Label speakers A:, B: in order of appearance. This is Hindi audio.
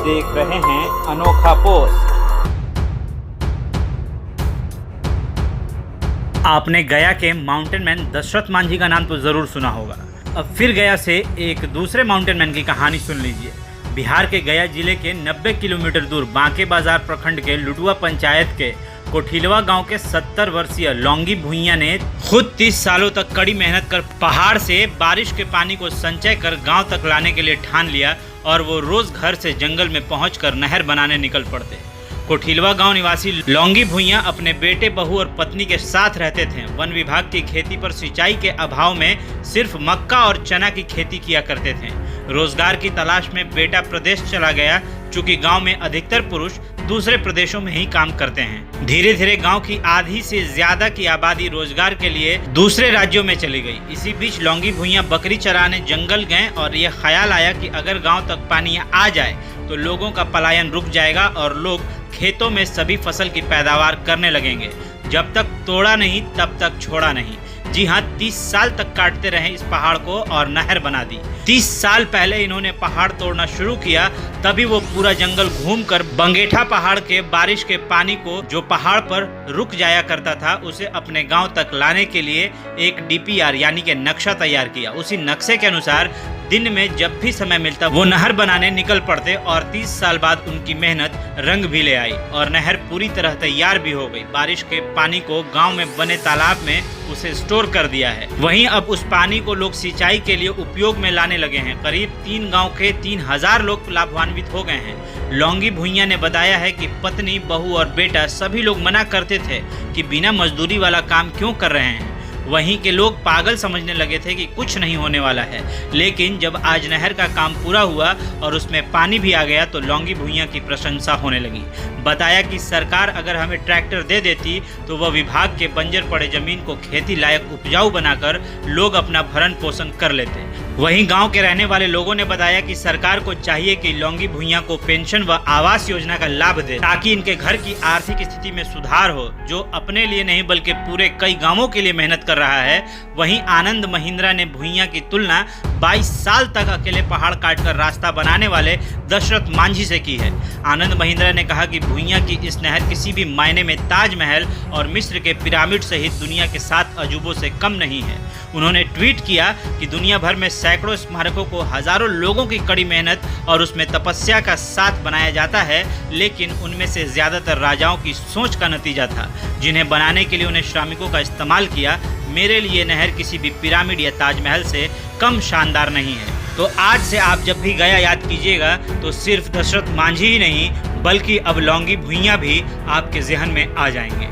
A: देख रहे हैं अनोखा पोस्ट। आपने गया के माउंटेन मैन दशरथ मांझी का नाम तो जरूर सुना होगा। अब फिर गया से एक दूसरे माउंटेन मैन की कहानी सुन लीजिए। बिहार के गया जिले के 90 किलोमीटर दूर बांके बाजार प्रखंड के लुडुआ पंचायत के कोठिलवा गांव के 70 वर्षीय लौंगी भुइयां ने खुद 30 सालों तक कड़ी मेहनत कर पहाड़ से बारिश के पानी को संचय कर गांव तक लाने के लिए ठान लिया और वो रोज घर से जंगल में पहुंचकर नहर बनाने निकल पड़ते। कोठिलवा गांव निवासी लौंगी भुइयां अपने बेटे, बहू और पत्नी के साथ रहते थे। वन विभाग की खेती पर सिंचाई के अभाव में सिर्फ मक्का और चना की खेती किया करते थे। रोजगार की तलाश में बेटा प्रदेश चला गया, चूँकि गांव में अधिकतर पुरुष दूसरे प्रदेशों में ही काम करते हैं। धीरे धीरे गांव की आधी से ज्यादा की आबादी रोजगार के लिए दूसरे राज्यों में चली गई। इसी बीच लौंगी भुइयां बकरी चराने जंगल गए और यह ख्याल आया कि अगर गांव तक पानी आ जाए तो लोगों का पलायन रुक जाएगा और लोग खेतों में सभी फसल की पैदावार करने लगेंगे। जब तक तोड़ा नहीं तब तक छोड़ा नहीं। जी हाँ, 30 साल तक काटते रहे इस पहाड़ को और नहर बना दी। 30 साल पहले इन्होंने पहाड़ तोड़ना शुरू किया, तभी वो पूरा जंगल घूमकर बंगेठा पहाड़ के बारिश के पानी को जो पहाड़ पर रुक जाया करता था उसे अपने गांव तक लाने के लिए एक DPR यानी कि नक्शा तैयार किया। उसी नक्शे के अनुसार दिन में जब भी समय मिलता वो नहर बनाने निकल पड़ते और 30 साल बाद उनकी मेहनत रंग भी ले आई और नहर पूरी तरह तैयार भी हो गई। बारिश के पानी को गांव में बने तालाब में उसे स्टोर कर दिया है। वहीं अब उस पानी को लोग सिंचाई के लिए उपयोग में लाने लगे हैं। करीब 3 गांव के 3000 लोग लाभान्वित हो गए हैं। लौंगी भुइयां ने बताया है कि पत्नी, बहू और बेटा सभी लोग मना करते थे कि बिना मजदूरी वाला काम क्यों कर रहे हैं। वहीं के लोग पागल समझने लगे थे कि कुछ नहीं होने वाला है। लेकिन जब आज नहर का काम पूरा हुआ और उसमें पानी भी आ गया तो लौंगी भुइयां की प्रशंसा होने लगी। बताया कि सरकार अगर हमें ट्रैक्टर दे देती तो वह विभाग के बंजर पड़े जमीन को खेती लायक उपजाऊ बनाकर लोग अपना भरण पोषण कर लेते। वहीं गांव के रहने वाले लोगों ने बताया कि सरकार को चाहिए कि लौंगी भुइयां को पेंशन व आवास योजना का लाभ दे ताकि इनके घर की आर्थिक स्थिति में सुधार हो, जो अपने लिए नहीं बल्कि पूरे कई गांवों के लिए मेहनत कर रहा है। वहीं आनंद महिंद्रा ने भुइयां की तुलना 22 साल तक अकेले पहाड़ काटकर रास्ता बनाने वाले दशरथ मांझी से की है। आनंद महिंद्रा ने कहा कि भुइयां की इस नहर किसी भी मायने में ताजमहल और मिस्र के पिरामिड सहित दुनिया के 7 अजूबों से कम नहीं है। उन्होंने ट्वीट किया कि दुनिया भर में सैकड़ों स्मारकों को हजारों लोगों की कड़ी मेहनत और उसमें तपस्या का साथ बनाया जाता है, लेकिन उनमें से ज्यादातर राजाओं की सोच का नतीजा था, जिन्हें बनाने के लिए उन्हें श्रमिकों का इस्तेमाल किया। मेरे लिए नहर किसी भी पिरामिड या ताजमहल से कम शानदार नहीं है। तो आज से आप जब भी गया याद कीजिएगा तो सिर्फ दशरथ मांझी ही नहीं बल्कि अब लौंगी भुइयां भी आपके जहन में आ जाएंगे।